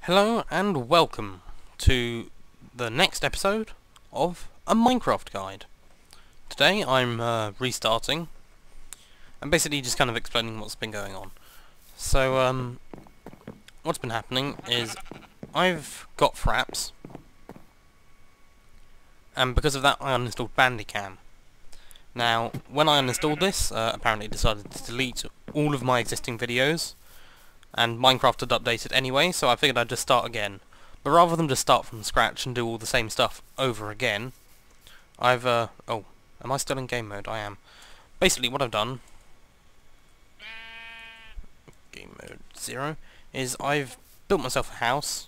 Hello and welcome to the next episode of a Minecraft guide. Today I'm restarting and basically just kind of explaining what's been going on. So what's been happening is I've got fraps, and because of that I uninstalled Bandicam. Now when I uninstalled this, apparently it decided to delete all of my existing videos, and Minecraft had updated anyway, so I figured I'd just start again. But rather than just start from scratch and do all the same stuff over again, I've, oh, am I still in game mode? I am. Basically what I've done, game mode 0, is I've built myself a house,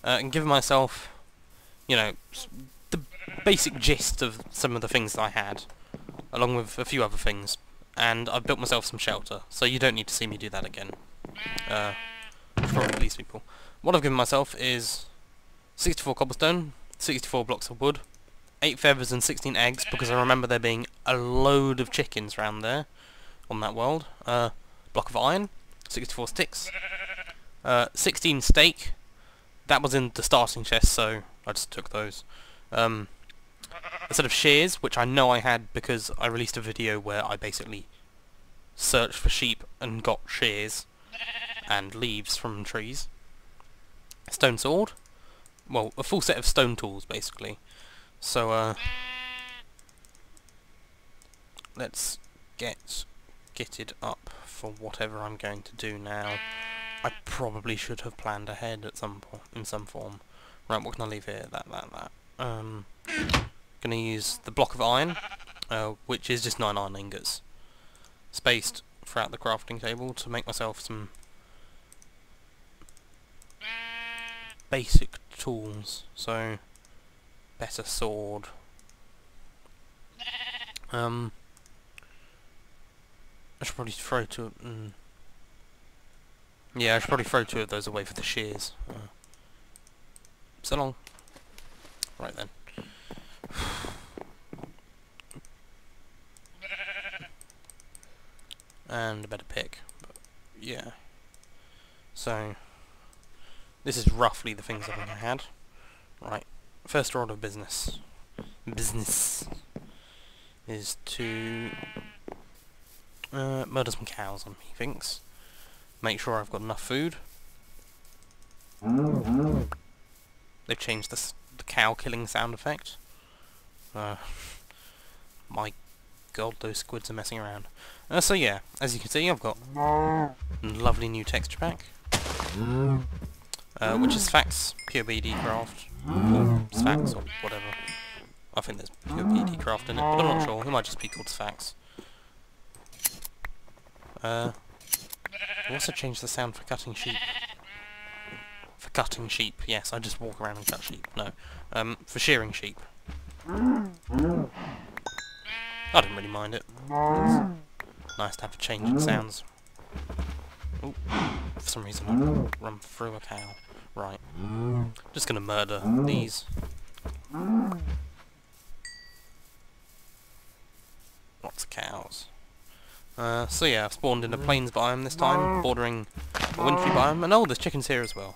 and given myself, you know, the basic gist of some of the things that I had, along with a few other things, and I've built myself some shelter, so you don't need to see me do that again. For these people. What I've given myself is 64 cobblestone, 64 blocks of wood, 8 feathers and 16 eggs, because I remember there being a load of chickens round there on that world. Block of iron, 64 sticks, 16 steak. That was in the starting chest, so I just took those. A set of shears, which I know I had because I released a video where I basically searched for sheep and got shears and leaves from trees. Stone sword. Well, a full set of stone tools, basically. So, let's get kitted up for whatever I'm going to do now. I probably should have planned ahead at some point, in some form. Right, what can I leave here? That. Gonna use the block of iron, which is just 9 iron ingots, spaced throughout the crafting table to make myself some basic tools. So, better sword. I should probably throw two. Yeah, I should probably throw 2 of those away for the shears. So long. Right then. And a better pick. But yeah. So, this is roughly the things I think I had. Right. First order of business is to murder some cows on me, thinks. Make sure I've got enough food. They've changed the cow killing sound effect. My god, those squids are messing around. So yeah, as you can see, I've got a lovely new texture pack, which is Fax Pure BD Craft, or Sfax, or whatever. I think there's Pure BD Craft in it, but I'm not sure. It might just be called Sfax. I've also changed the sound for cutting sheep. For cutting sheep, yes, I just walk around and cut sheep. No, for shearing sheep. I didn't really mind it. It's nice to have a change in sounds. Ooh, for some reason I run through a cow. Right. Just gonna murder these. Lots of cows. So yeah, I've spawned in a plains biome this time, bordering a wintry biome, and oh, there's chickens here as well.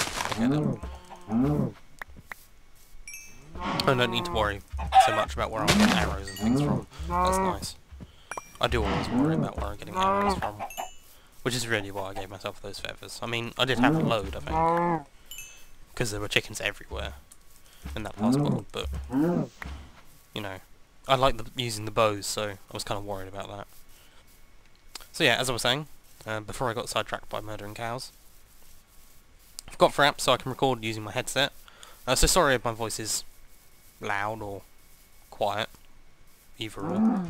I don't need to worry so much about where I'm getting arrows and things from. That's nice. I do always worry about where I'm getting arrows from, which is really why I gave myself those feathers. I mean, I did have a load, I think, because there were chickens everywhere in that last world, but, you know, I like using the bows, so I was kind of worried about that. So yeah, as I was saying, before I got sidetracked by murdering cows, I've got fraps so I can record using my headset, so sorry if my voice is loud or quiet, either or.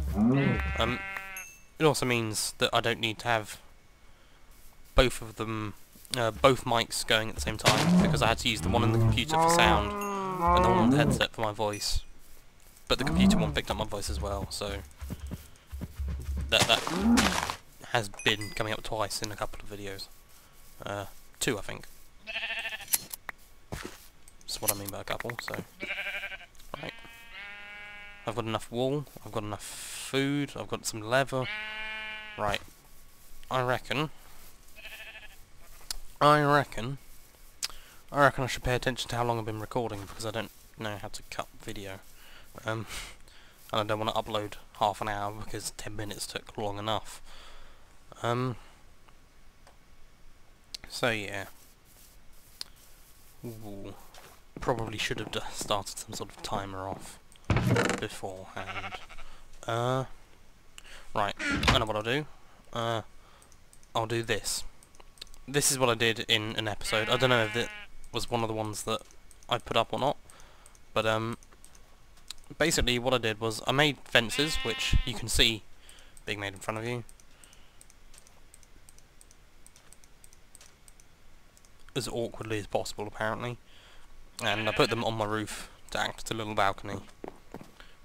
It also means that I don't need to have both of them, both mics going at the same time, because I had to use the one on the computer for sound and the one on the headset for my voice. But the computer one picked up my voice as well, so that has been coming up twice in a couple of videos. 2, I think. That's what I mean by a couple, so. Right. I've got enough wool, I've got enough food, I've got some leather. Right. I reckon I reckon I should pay attention to how long I've been recording, because I don't know how to cut video. And I don't want to upload half an hour because 10 minutes took long enough. So yeah. Ooh. Probably should have started some sort of timer off beforehand. Right, I know what I'll do. I'll do this. This is what I did in an episode. I don't know if it was one of the ones that I put up or not, but basically what I did was I made fences, which you can see being made in front of you, as awkwardly as possible apparently, and I put them on my roof to act as a little balcony.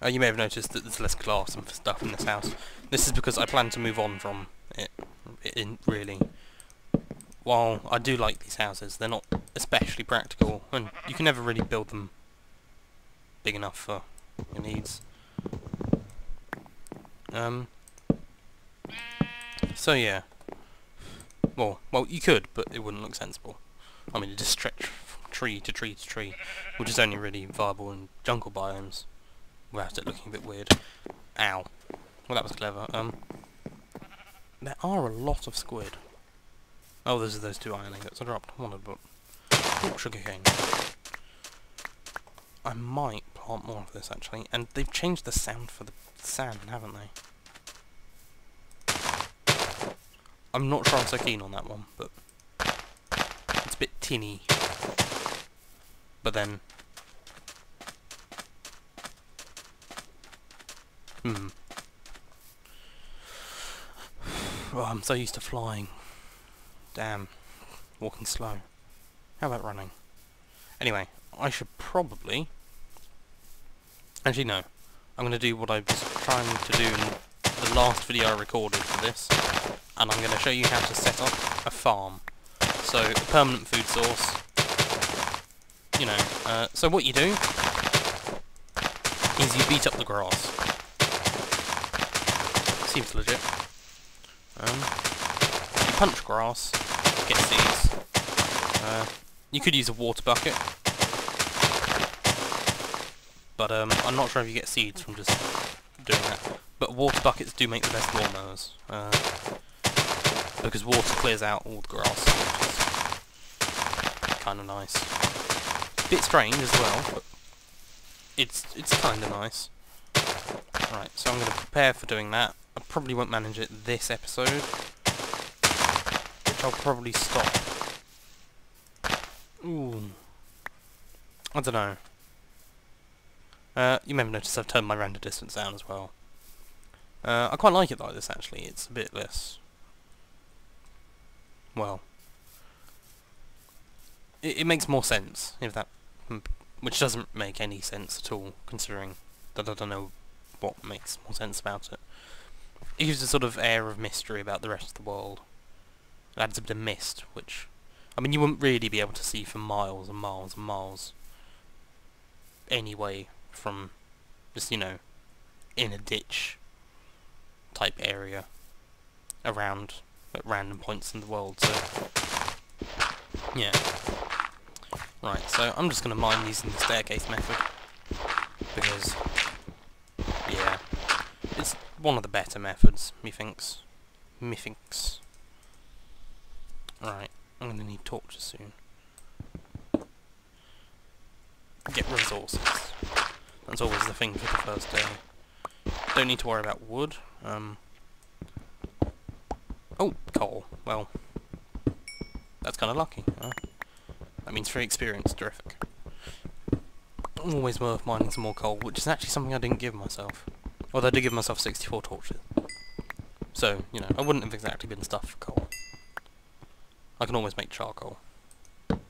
You may have noticed that there's less glass and stuff in this house. This is because I plan to move on from it, really. While I do like these houses, they're not especially practical, and you can never really build them big enough for your needs. So yeah. Well, you could, but it wouldn't look sensible. I mean, it just stretch from tree to tree to tree, which is only really viable in jungle biomes, without it looking a bit weird. Ow. Well, that was clever. There are a lot of squid. Oh, those are those 2 iron ingots I dropped. One of them. Oh, sugarcane. I might plant more of this, actually. And they've changed the sound for the sand, haven't they? I'm not sure I'm so keen on that one, but it's a bit tinny. But then... Oh, I'm so used to flying. Damn. Walking slow. How about running? Anyway, I should probably... Actually, no. I'm going to do what I was trying to do in the last video I recorded for this. And I'm going to show you how to set up a farm. So, a permanent food source. You know, so what you do is you beat up the grass. Seems legit. You punch grass, get seeds. You could use a water bucket, but I'm not sure if you get seeds from just doing that. But water buckets do make the best lawnmowers, because water clears out all the grass, which is kind of nice. Bit strange as well, but it's kind of nice. Right, so I'm going to prepare for doing that. I probably won't manage it this episode, which I'll probably stop. Ooh. I don't know. You may have noticed I've turned my render distance down as well. I quite like it like this, actually. It's a bit less... Well... It makes more sense, if that... Which doesn't make any sense at all, considering that I don't know what makes more sense about it. It gives a sort of air of mystery about the rest of the world. It adds a bit of mist, which... I mean, you wouldn't really be able to see for miles and miles and miles. Anyway, from just, you know, in a ditch type area around at random points in the world, so... Yeah. Right, so I'm just going to mine using the staircase method, because... Yeah. It's one of the better methods, methinks. Right, I'm going to need torches soon. Get resources. That's always the thing for the first day. Don't need to worry about wood. Oh, coal. Well, that's kind of lucky. Huh? That means free experience. Terrific. Always worth mining some more coal, which is actually something I didn't give myself. Although I did give myself 64 torches. So, you know, I wouldn't have exactly been stuffed for coal. I can always make charcoal. I'm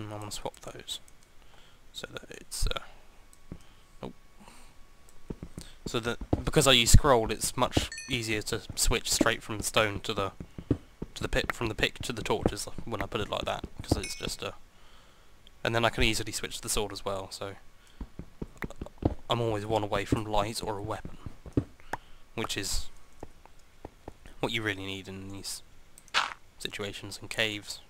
going to swap those. So that it's, oh. So that, because I use scroll, it's much easier to switch straight from the stone to the pick, from the pick to the torches when I put it like that, because it's just a... And then I can easily switch the sword as well, so... I'm always one away from light or a weapon, which is what you really need in these situations and caves.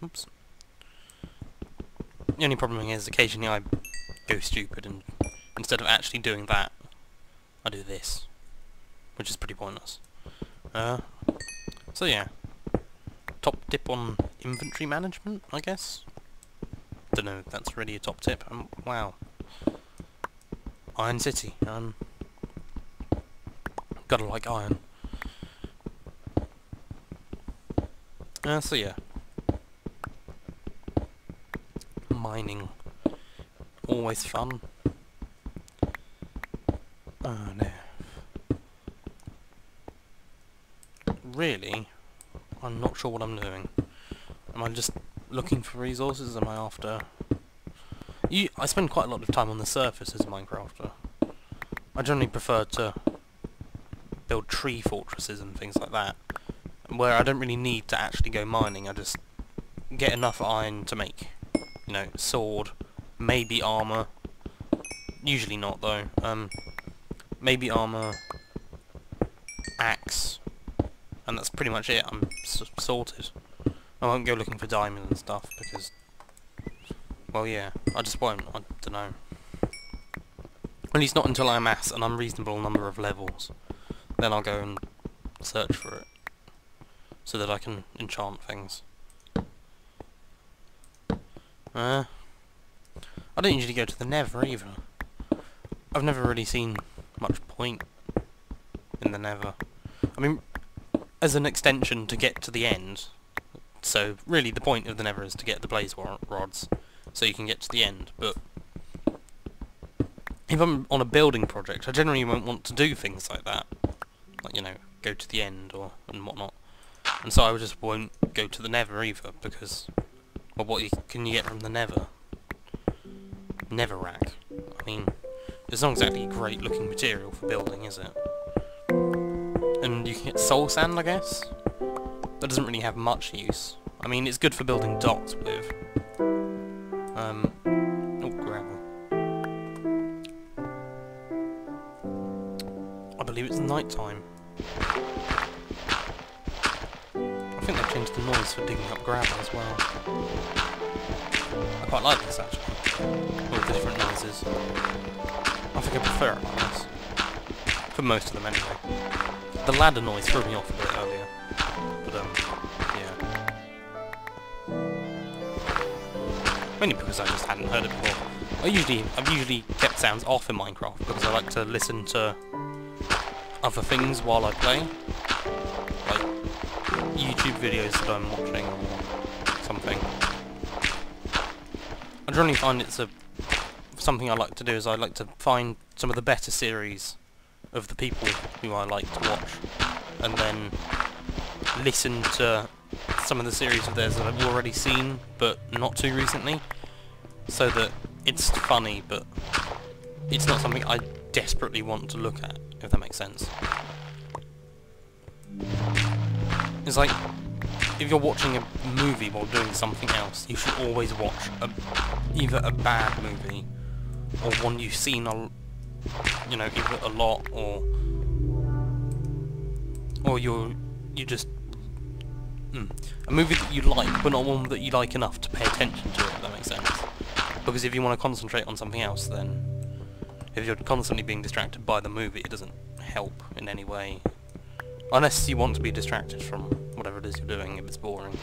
Oops. The only problem is occasionally I go stupid and instead of actually doing that, I do this, which is pretty pointless. So yeah, top tip on inventory management, I guess. Don't know if that's really a top tip. Wow. Iron City. Gotta like iron. So yeah. Mining. Always fun. Oh no. Really? I'm not sure what I'm doing. Am I just looking for resources? Am I after... I spend quite a lot of time on the surface as a Minecrafter. I generally prefer to build tree fortresses and things like that, where I don't really need to actually go mining. I just get enough iron to make, you know, sword, maybe armour. Usually not though. Maybe armour, axe, and that's pretty much it. I'm sorted. I won't go looking for diamonds and stuff because, well, yeah, I just won't. I don't know. At least not until I amass an unreasonable number of levels. Then I'll go and search for it, so that I can enchant things. I don't usually go to the Nether either. I've never really seen much point in the Nether. I mean, as an extension to get to the end. So really, the point of the Nether is to get the blaze rods, so you can get to the end. But if I'm on a building project, I generally won't want to do things like that, like, you know, go to the end and whatnot. And so I just won't go to the Nether either, because, well, what can you get from the Nether? Netherrack. I mean, it's not exactly a great looking material for building, is it? And you can get soul sand, I guess? That doesn't really have much use. I mean, it's good for building docks with. Oh, gravel. I believe it's night time. I think they've changed the noise for digging up gravel as well. I quite like this actually. All the different noises. I think I prefer it like this. For most of them anyway. The ladder noise threw me off a bit earlier. But yeah. Mainly because I just hadn't heard it before. I've usually kept sounds off in Minecraft because I like to listen to other things while I play. Like YouTube videos that I'm watching or something. I generally find it's something I like to do is I like to find some of the better series of the people who I like to watch, and then listen to some of the series of theirs that I've already seen, but not too recently, so that it's funny, but it's not something I desperately want to look at, if that makes sense. It's like, if you're watching a movie while doing something else, you should always watch either a bad movie, or one you've seen you know, either a lot, or you just a movie that you like, but not one that you like enough to pay attention to it, if that makes sense. Because if you want to concentrate on something else, then if you're constantly being distracted by the movie, it doesn't help in any way. Unless you want to be distracted from whatever it is you're doing, if it's boring.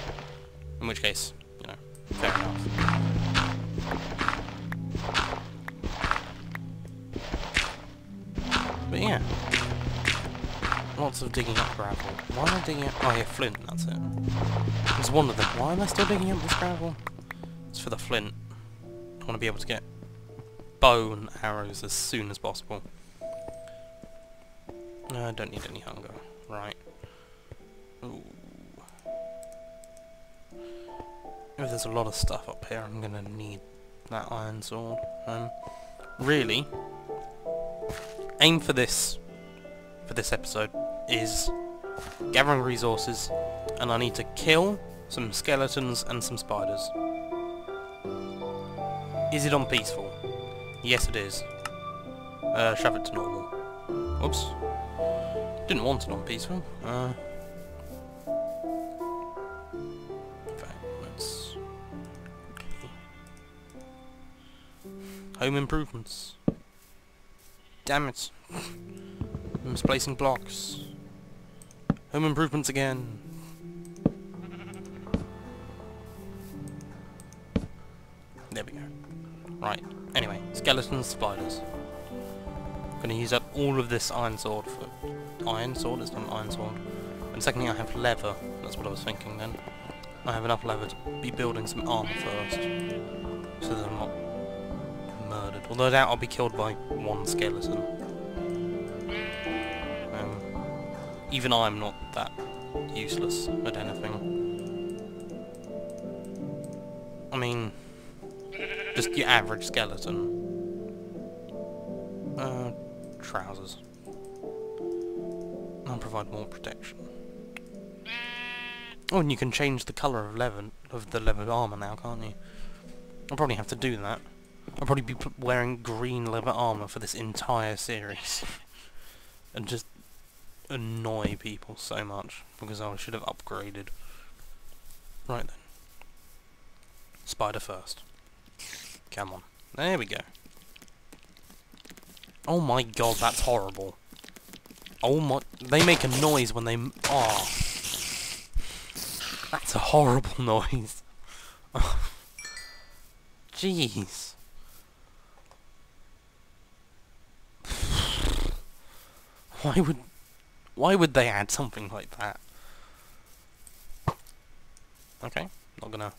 In which case, you know, fair enough. But yeah, lots of digging up gravel. Why am I digging up... oh yeah, flint, that's it. There's one of them. Why am I still digging up this gravel? It's for the flint. I want to be able to get bow and arrows as soon as possible. No, I don't need any hunger. Right. Ooh. If there's a lot of stuff up here, I'm gonna need that iron sword. Really, aim for this episode is gathering resources, and I need to kill some skeletons and some spiders. Is it on peaceful? Yes, it is. Shove it to normal. Oops. Didn't want it on peaceful. In fact, let's Home improvements. Damn it. I'm misplacing blocks. Home improvements again. There we go. Right. Anyway, skeletons, spiders. Gonna use up all of this iron sword for... Iron sword? It's not an iron sword. And secondly, I have leather. That's what I was thinking then. I have enough leather to be building some armour first. So that I'm not murdered. Although I doubt I'll be killed by one skeleton. Even I'm not that useless at anything. I mean... just your average skeleton. Trousers. I'll provide more protection. Oh, and you can change the colour of the leather armour now, can't you? I'll probably have to do that. I'll probably be wearing green leather armour for this entire series. And just annoy people so much, because I should have upgraded. Right then. Spider first. Come on. There we go. Oh my god, that's horrible. Oh my... they make a noise when they... oh. That's a horrible noise. Jeez. Why would they add something like that? Okay, not gonna...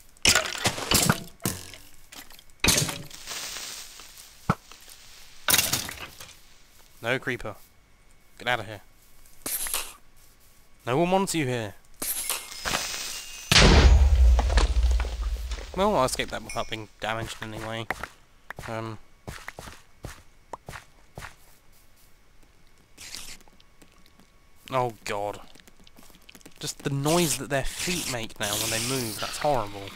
No creeper. Get out of here. No one wants you here. Well, I'll escape that without being damaged anyway. Oh god. Just the noise that their feet make now when they move, that's horrible.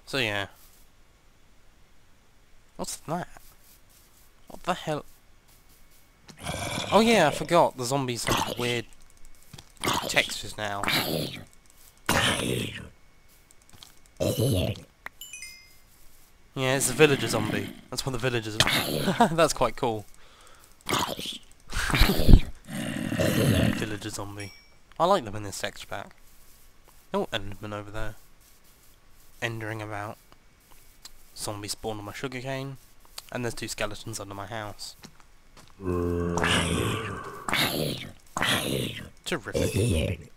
So yeah. What's that? What the hell? Oh yeah, I forgot. The zombies have weird textures now. Yeah, it's a villager zombie. That's what the villagers are. That's quite cool. Villager zombie. I like them in this texture pack. Oh, Enderman over there. Endering about. Zombie spawn on my sugarcane. And there's two skeletons under my house. Terrific.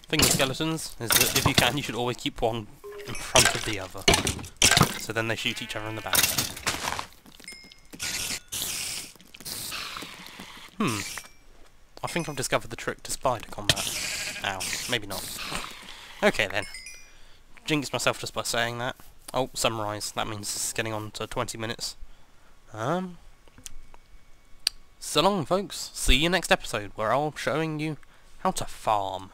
Thing with skeletons is that if you can, you should always keep one in front of the other. So then they shoot each other in the back. I think I've discovered the trick to spider combat. Ow, maybe not. Okay then. Jinxed myself just by saying that. Oh, sunrise. That means it's getting on to 20 minutes. So long, folks. See you next episode, where I'll be showing you how to farm.